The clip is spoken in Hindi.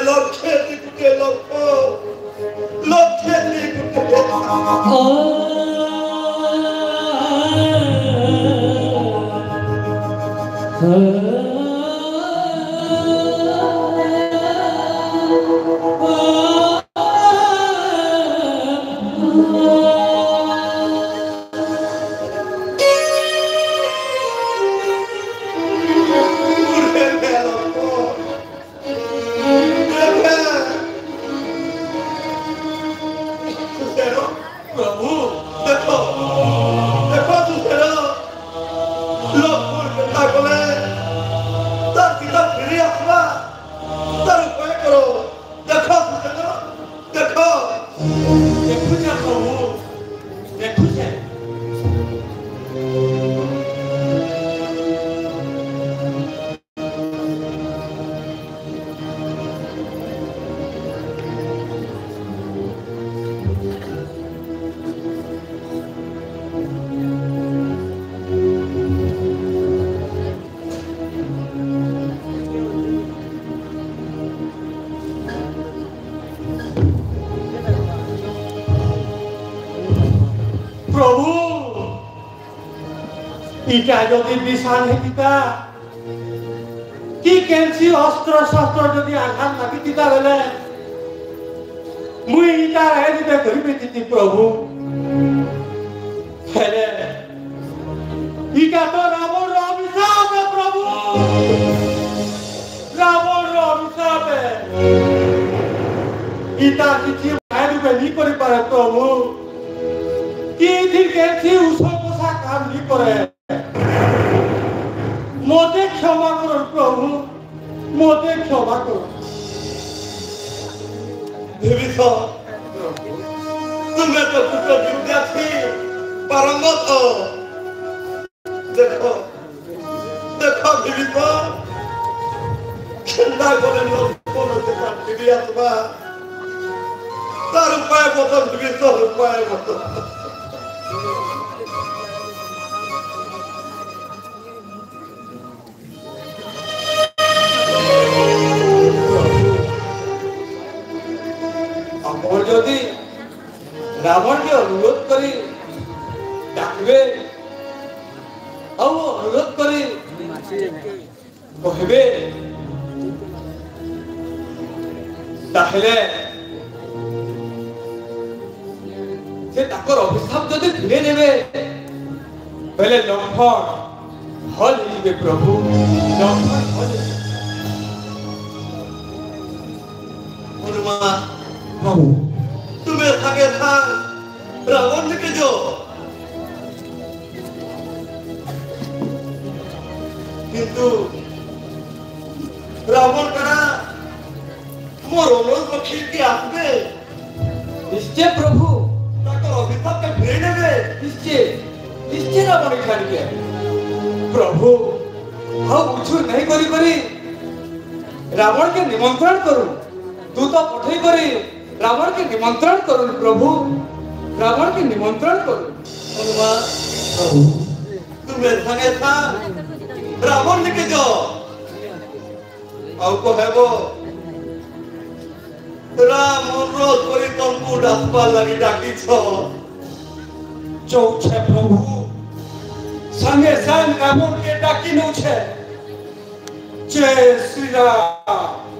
লক্ষ্যে দিকে লক্ষ্য লক্ষ্যে দিকে ইটা যদি বিশাল হেতিতা কি কেনছি অস্ত্র শস্ত্র যদি আঘাত লাগি দিতা বেলে মুই ইটা হে দিতে করিবে দিতি প্রভু হেলে ইটা তো রাবণ অভিশাপ প্রভু রাবণ অভিশাপ ইটা কিছু ভাইরুবে নি করি পারে প্রভু কি দিন কেনছি উসব পোষা কাম নি করে मोते क्षमा करो प्रभु मोते क्षमा करो देवीसा तुम्हें तो पुत्र विद्या थी पारंगत हो देखो देखो देवीसा चिंता करे लोग कौन से काम दिया तुम्हारा तार उपाय बता देवीसा उपाय बता যদি রাবণকে অনুরোধ করি ডাকবে ଆଉ ଅନୁରୋଧ କରି କହିବେ ତାହେଲେ ସେ ତାଙ୍କର ଅଭିଶାପ ଯଦି ଫିରେଇ ନେବେ ବୋଲେ ଲକ୍ଷ୍ମଣ ଭଲ ହେଇଯିବେ ପ୍ରଭୁ ଲକ୍ଷ୍ମଣ ଭଲ हनुमान प्रभु तुम्हें थके था रावण के जो किंतु रावण करा मोर अनुरोध रखी के आसबे निश्चय प्रभु ताकर अभिशाप के फेरे नेबे निश्चय निश्चय रावण छाड़िबे प्रभु हम उछुर नहीं करी रावण के निमंत्रण करू दूत पठई करी रावण के निमंत्रण करू प्रभु रावण के निमंत्रण करू हनुमान प्रभु तुम्हें संगे था रावण के जो और को हेबो राम अनुरोध करी तुमको डासपा लगी डाकी छो जो छे प्रभु संगे संग रावण के डाकी नो छे जय श्री राम